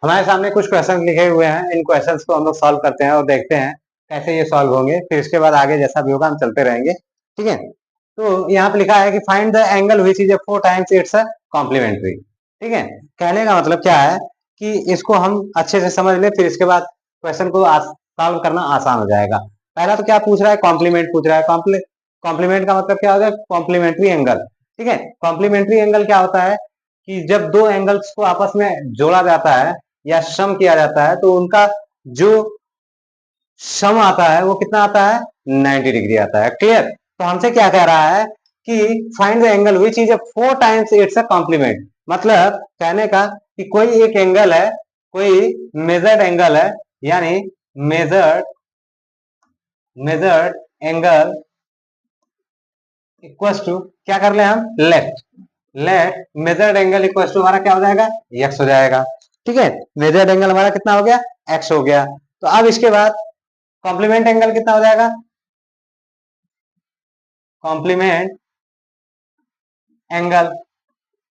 हमारे सामने कुछ क्वेश्चन लिखे हुए हैं, इन क्वेश्चंस को हम लोग सॉल्व करते हैं और देखते हैं कैसे ये सॉल्व होंगे, फिर इसके बाद आगे जैसा भी होगा हम चलते रहेंगे। ठीक है, तो यहाँ पे लिखा है कि find the angle which is 4 times its complementary. ठीक है, कहने का मतलब क्या है कि इसको हम अच्छे से समझ ले, फिर इसके बाद क्वेश्चन को सॉल्व करना आसान हो जाएगा। पहला तो क्या पूछ रहा है, कॉम्प्लीमेंट पूछ रहा है। कॉम्प्लीमेंट का मतलब क्या होता है, कॉम्प्लीमेंट्री एंगल। ठीक है, कॉम्प्लीमेंट्री एंगल क्या होता है कि जब दो एंगल्स को आपस में जोड़ा जाता है या सम किया जाता है, तो उनका जो सम आता है वो कितना आता है, 90 डिग्री आता है। क्लियर? तो हमसे क्या कह रहा है कि find the angle which is 4 times its complement. मतलब कहने का कि कोई एक एंगल है, कोई मेजर्ड एंगल है, यानी measured measured angle equals to, क्या कर ले हम, let measured angle equals to हमारा क्या हो जाएगा, एक्स हो जाएगा। ठीक है, मेजर्ड एंगल हमारा कितना हो गया, एक्स हो गया। तो अब इसके बाद कॉम्प्लीमेंट एंगल कितना हो जाएगा, कॉम्प्लीमेंट एंगल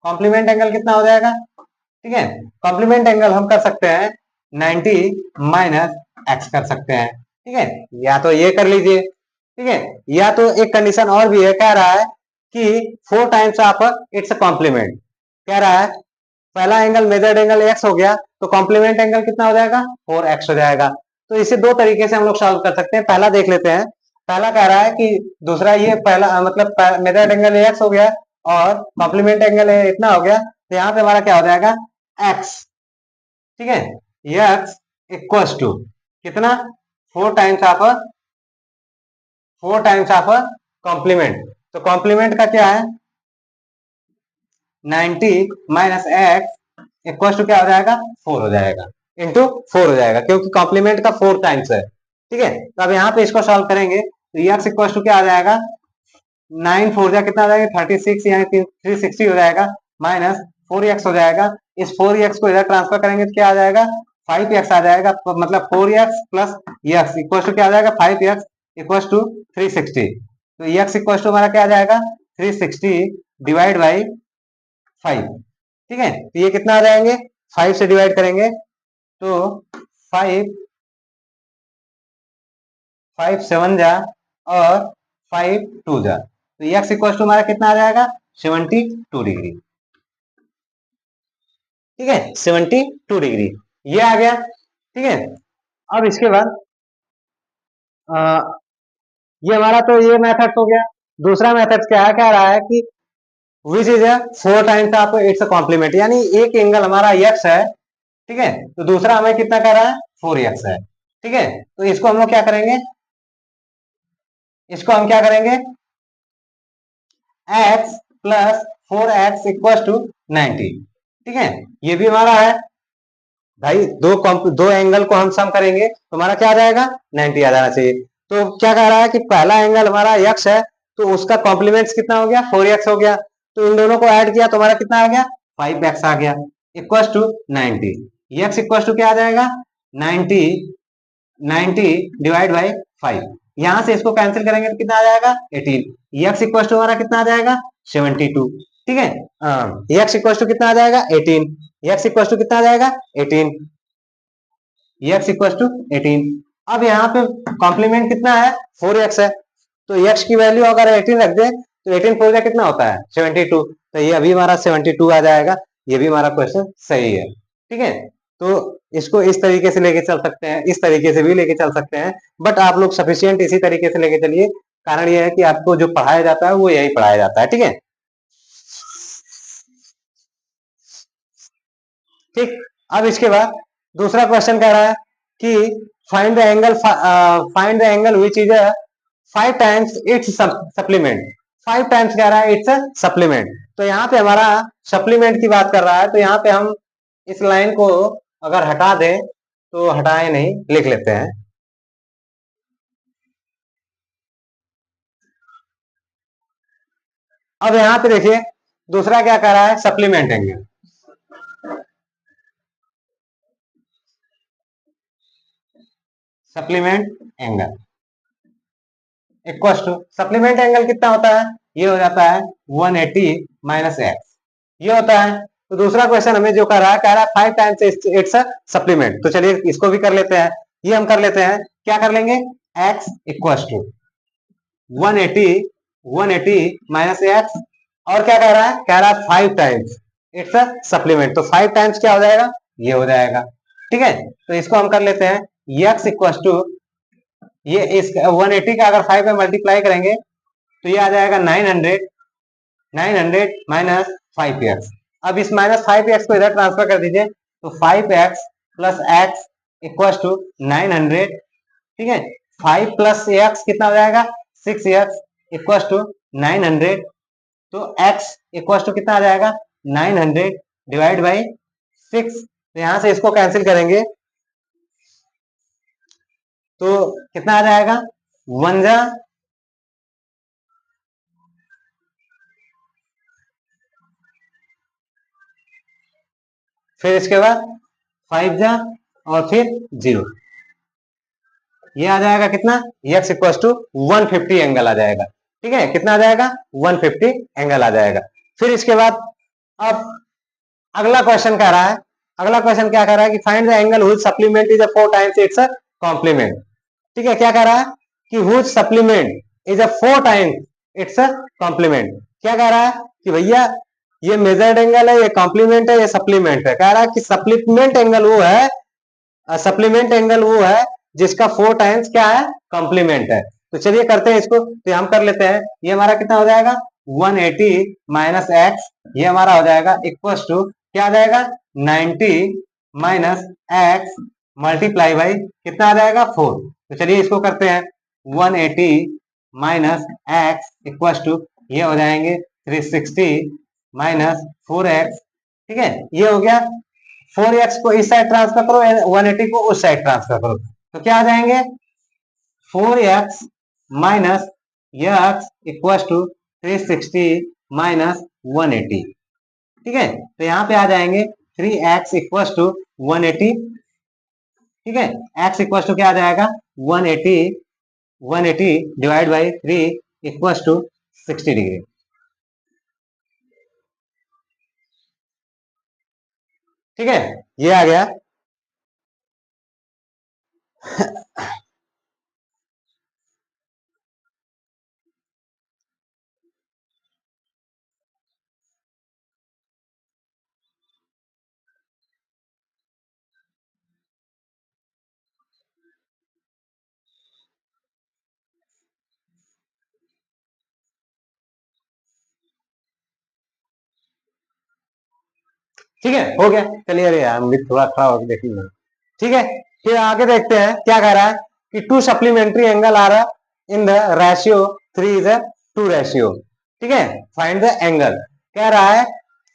कॉम्प्लीमेंट एंगल कितना हो जाएगा। ठीक है, कॉम्प्लीमेंट एंगल हम कर सकते हैं 90 माइनस एक्स कर सकते हैं। ठीक है, या तो ये कर लीजिए। ठीक है, या तो एक कंडीशन और भी है, कह रहा है कि 4 टाइम्स ऑफ इट्स कॉम्प्लीमेंट। कह रहा है पहला एंगल मेजर्ड एंगल एक्स हो गया, तो कॉम्प्लीमेंट एंगल कितना हो जाएगा, 4x हो जाएगा। तो इसे दो तरीके से हम लोग सॉल्व कर सकते हैं। पहला देख लेते हैं, पहला कह रहा है कि दूसरा ये पहला मतलब मेजर्ड एंगल एक्स हो गया और कॉम्प्लीमेंट एंगल इतना हो गया, तो यहाँ पे हमारा क्या हो जाएगा, एक्स। ठीक है, एक्स इक्वल्स टू कितना, 4 टाइम्स ऑफ कॉम्प्लीमेंट। तो कॉम्प्लीमेंट का क्या है, 90 माइनस एक्स इक्वल टू क्या हो जाएगा, 4 हो जाएगा, इंटू 4 हो जाएगा, क्योंकि कॉम्प्लीमेंट का 4 टाइम्स है। ठीक है, तो अब यहाँ पे इसको सॉल्व करेंगे तो एक्स इक्वल टू क्या आ जाएगा, 9 4 जा कितना आ जाएगा, 36, यानी 360 हो जाएगा, माइनस 4x हो जाएगा। इस 4x को इधर ट्रांसफर करेंगे तो क्या आ जाएगा, 5x आ जाएगा। मतलब 4x plus x equal to क्या आ जाएगा, 5x इक्वल टू 360। तो एक्स इक्वल टू हमारा क्या आ जाएगा, 360 डिवाइड बाई 5। ठीक है, तो ये कितना आ जाएंगे, 5 से डिवाइड करेंगे तो 5 5 7 जा और 5 2 जा, तो एक्स इक्वल टू हमारा कितना आ जाएगा, 72 डिग्री। ठीक है, 72 डिग्री ये आ गया। ठीक है, अब इसके बाद ये हमारा तो ये मेथड हो गया। दूसरा मेथड क्या है, कह रहा है कि which is 4 times of its complement, यानी एक एंगल हमारा एक्स है। ठीक है, तो दूसरा हमें कितना कर रहा है, 4x है। ठीक है, तो इसको हम लोग क्या करेंगे, इसको हम क्या करेंगे, x plus 4x equal to 90। ठीक है, ये भी हमारा है भाई, दो एंगल को हम सम करेंगे तो हमारा क्या आ जाएगा, 90 आ जाना चाहिए। तो क्या कह रहा है कि पहला एंगल हमारा x है, तो उसका कॉम्प्लीमेंट्स कितना हो गया, 4x हो गया। तो इन दोनों को ऐड किया तो हमारा कितना आ गया, 5x आ गया equal to 90। x equal to क्या आ जाएगा, 90 90 डिवाइड बाई 5। यहां से इसको कैंसिल करेंगे तो कितना आ जाएगा, 18। एक्स इक्वल टू हमारा कितना आ जाएगा, 72। ठीक है, एक्स इक्वल टू कितना आ जाएगा, 18। एक्स इक्वल टू कितना आ जाएगा, 18। X equal to 18। अब यहाँ पे कॉम्प्लीमेंट कितना है, 4x है, तो एक्स की वैल्यू अगर 18 रख दे तो 18 4 कितना होता है, 72। तो ये अभी हमारा 72 आ जाएगा। ये भी हमारा क्वेश्चन सही है। ठीक है, तो इसको इस तरीके से लेके चल सकते हैं, इस तरीके से भी लेके चल सकते हैं, बट आप लोग सफिशियंट इसी तरीके से लेके चलिए। कारण यह है कि आपको जो पढ़ाया जाता है वो यही पढ़ाया जाता है। ठीक है, ठीक। अब इसके बाद दूसरा क्वेश्चन कह रहा है कि find the angle which is 5 times it's supplement. 5 times कह रहा है इट्स सप्लीमेंट, तो यहाँ पे हमारा सप्लीमेंट की बात कर रहा है। तो यहाँ पे हम इस लाइन को अगर हटा दें तो हटाए नहीं, लिख लेते हैं। अब यहाँ पे देखिए दूसरा क्या कह रहा है, supplement angle. Supplement angle equal to, supplement angle कितना होता है, ये हो जाता है 180 माइनस एक्स, ये होता है। तो दूसरा क्वेश्चन हमें जो कर रहा है, कह रहा है 5 टाइम्स इट्स सप्लीमेंट। तो चलिए इसको भी कर लेते हैं। ये हम कर लेते हैं, क्या कर लेंगे, x equal to 180 180 minus x, और क्या कह रहा है, कह रहा है 5 टाइम्स इट्स अ सप्लीमेंट। तो 5 टाइम्स क्या हो जाएगा, ये हो जाएगा। ठीक है, तो इसको हम कर लेते हैं, x इक्वल टू, ये इस 180 का अगर 5 में मल्टीप्लाई करेंगे तो ये आ जाएगा 900 माइनस 5x। अब इस माइनस 5x को इधर ट्रांसफर कर दीजिए, तो 5x plus x equal to 900। ठीक है, 5 प्लस एक्स कितना हो जाएगा, 6x इक्वल टू 900। तो x इक्वल टू कितना आ जाएगा, 900 डिवाइड बाई 6। तो यहां से इसको कैंसिल करेंगे तो कितना आ जाएगा, 1 जा, फिर इसके बाद 5 जा, और फिर 0। ये आ जाएगा कितना, x इक्वल टू 150 एंगल आ जाएगा। ठीक है, कितना आ जाएगा, 150 एंगल आ जाएगा। फिर इसके बाद अब अगला क्वेश्चन कह रहा है, अगला क्वेश्चन क्या कह रहा है कि find the angle whose supplement is a 4 times its complement. ठीक है, क्या कह रहा है कि whose supplement is a 4 times its complement. क्या कह रहा है कि भैया ये मेजर्ड एंगल है, ये कॉम्प्लीमेंट है, ये सप्लीमेंट है। कह रहा है कि सप्लीमेंट एंगल वो है, सप्लीमेंट एंगल वो है जिसका 4 टाइम्स क्या है, कॉम्प्लीमेंट है। तो चलिए करते हैं इसको, तो हम कर लेते हैं। ये हमारा कितना हो जाएगा, 180 माइनस एक्स, ये हमारा हो जाएगा इक्वल टू क्या आ जाएगा, 90 माइनस एक्स मल्टीप्लाई बाई कितना आ जाएगा, 4। तो चलिए इसको करते हैं, 180 माइनस एक्स इक्वल टू ये हो जाएंगे 360 माइनस 4x। ठीक है, ये हो गया। 4x को इस साइड ट्रांसफर करो, 180 को उस साइड ट्रांसफर करो, तो क्या आ जाएंगे, 4x minus x equal to 360 minus 180। ठीक है, तो यहां पे आ जाएंगे 3x इक्वल टू 180। ठीक है, x इक्वल टू क्या आ जाएगा, 180 180 divide by 3 equal to 60 degree. ठीक है, ये आ गया। ठीक है, हो गया क्लियर है, हम भी थोड़ा खड़ा होकर देखेंगे। ठीक है, फिर आगे देखते हैं क्या कह रहा है कि 2 सप्लीमेंट्री एंगल आ रहा इन the ratio 3 is a 2 ratio. ठीक है, फाइंड द एंगल। कह रहा है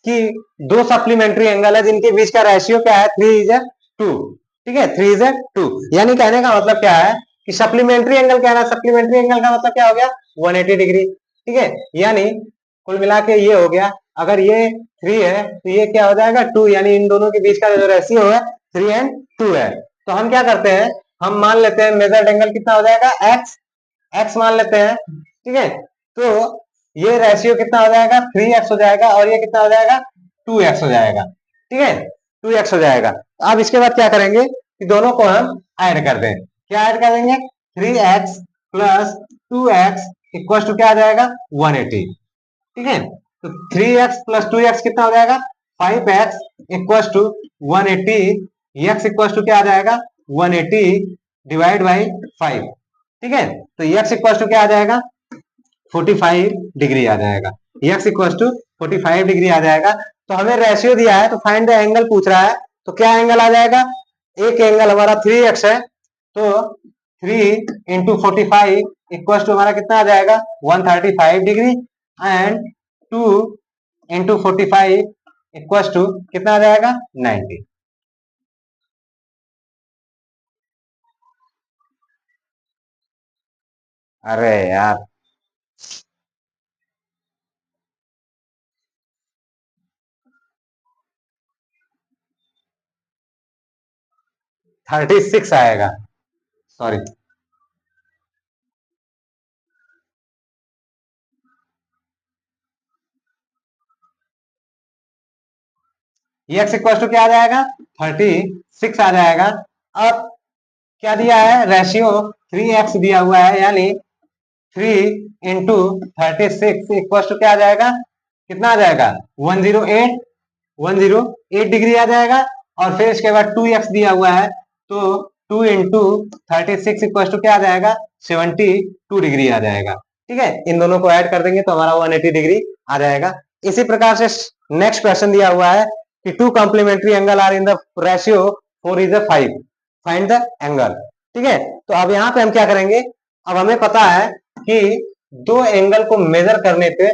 कि 2 सप्लीमेंट्री एंगल है जिनके बीच का रेशियो क्या है, 3 इज अ 2। ठीक है, 3 इज अ 2, यानी कहने का मतलब क्या है कि सप्लीमेंट्री एंगल कह रहा है, सप्लीमेंट्री एंगल का मतलब क्या हो गया, 180 डिग्री। ठीक है, यानी कुल मिला के ये हो गया, अगर ये 3 है तो ये क्या हो जाएगा, 2, यानी इन दोनों के बीच का जो रेशियो है 3 एंड 2 है। तो हम क्या करते हैं, हम मान लेते हैं मेजर्ड एंगल कितना हो जाएगा, x, x मान लेते हैं। ठीक है, तो ये रेशियो कितना हो जाएगा, 3x हो जाएगा, और ये कितना हो जाएगा, 2x हो जाएगा। ठीक है, 2x हो जाएगा। अब इसके बाद क्या करेंगे कि दोनों को हम ऐड कर दें। क्या ऐड कर देंगे, 3x plus 2x equal to क्या आ जाएगा, 180। ठीक है, तो 3x प्लस 2x कितना हो जाएगा, 5x equal to 180। x equal to क्या आ जाएगा, 180 डिवाइड बाई 5। ठीक है, तो x इक्वल टू क्या आ जाएगा, 45 डिग्री आ जाएगा। x इक्वल टू 45 डिग्री आ जाएगा। तो हमें रेशियो दिया है, तो फाइंड द एंगल पूछ रहा है, तो क्या एंगल आ जाएगा, एक एंगल हमारा 3x है, तो 3 इंटू 45 इक्वल टू हमारा कितना आ जाएगा, 135 degree, and 2 into 45 equal to कितना आ जाएगा, 90। अरे यार, 36 आएगा, सॉरी। x इक्वल टू क्या आ जाएगा 36 आ जाएगा। अब क्या दिया है रेशियो 3x दिया हुआ है, यानी 3 इंटू 36 इक्वल टू क्या आ जाएगा, कितना आ जाएगा 108 डिग्री आ जाएगा। और फिर इसके बाद 2x दिया हुआ है, तो 2 इंटू 36 इक्वल टू क्या आ जाएगा 72 डिग्री आ जाएगा। ठीक है, इन दोनों को ऐड कर देंगे तो हमारा 180 डिग्री आ जाएगा। इसी प्रकार से नेक्स्ट क्वेश्चन दिया हुआ है कि two complementary angle are in the ratio 4:5, find the angle. ठीक है, तो अब यहाँ पे हम क्या करेंगे, अब हमें पता है कि दो एंगल को मेजर करने पे,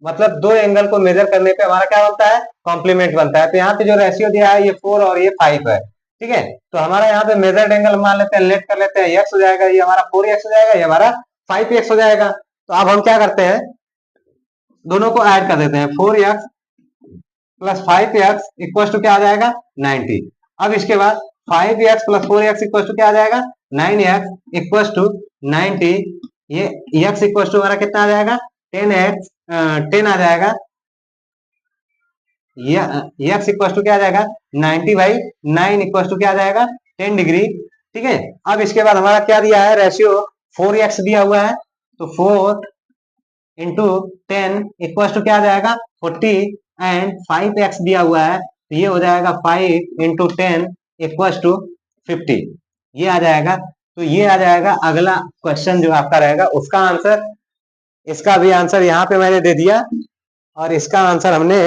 मतलब दो एंगल को मेजर करने पे हमारा क्या बनता है कॉम्प्लीमेंट बनता है। तो यहाँ पे जो रेशियो दिया है ये 4 और ये 5 है। ठीक है, तो हमारा यहाँ पे मेजर्ड एंगल मान लेते हैं, लेट कर लेते हैं x हो जाएगा, ये हमारा 4x हो जाएगा, ये हमारा 5x हो जाएगा। तो अब हम क्या करते हैं, दोनों को ऐड कर देते हैं, 4x plus 5x equal to क्या आ जाएगा 90। अब इसके बाद 5x plus 4x equal to क्या आ जाएगा 9x इक्वल टू 90। ये x इक्वल टू हमारा कितना आ जाएगा 10x 10 आ जाएगा। ये x इक्वल टू क्या आ जाएगा 90/9 इक्वल टू क्या आ जाएगा 10 डिग्री। ठीक है, अब इसके बाद हमारा क्या दिया है रेशियो 4x दिया हुआ है, तो 4 इंटू 10 इक्वल टू क्या आ जाएगा 40 एंड 5x दिया हुआ है, तो ये हो जाएगा 5 इंटू 10 इक्वल टू 50, ये आ जाएगा। तो ये आ जाएगा अगला क्वेश्चन जो आपका रहेगा उसका आंसर। इसका भी आंसर यहाँ पे मैंने दे दिया, और इसका आंसर हमने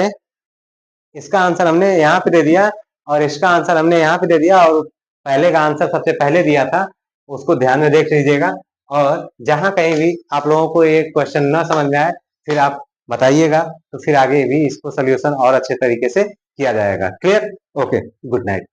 यहाँ पे दे दिया, और इसका आंसर हमने यहाँ पे दे दिया, और पहले का आंसर सबसे पहले दिया था, उसको ध्यान में देख लीजिएगा। और जहां कहीं भी आप लोगों को ये क्वेश्चन ना समझ में आए फिर आप बताइएगा, तो फिर आगे भी इसको सोल्यूशन और अच्छे तरीके से किया जाएगा। क्लियर? Okay, good night.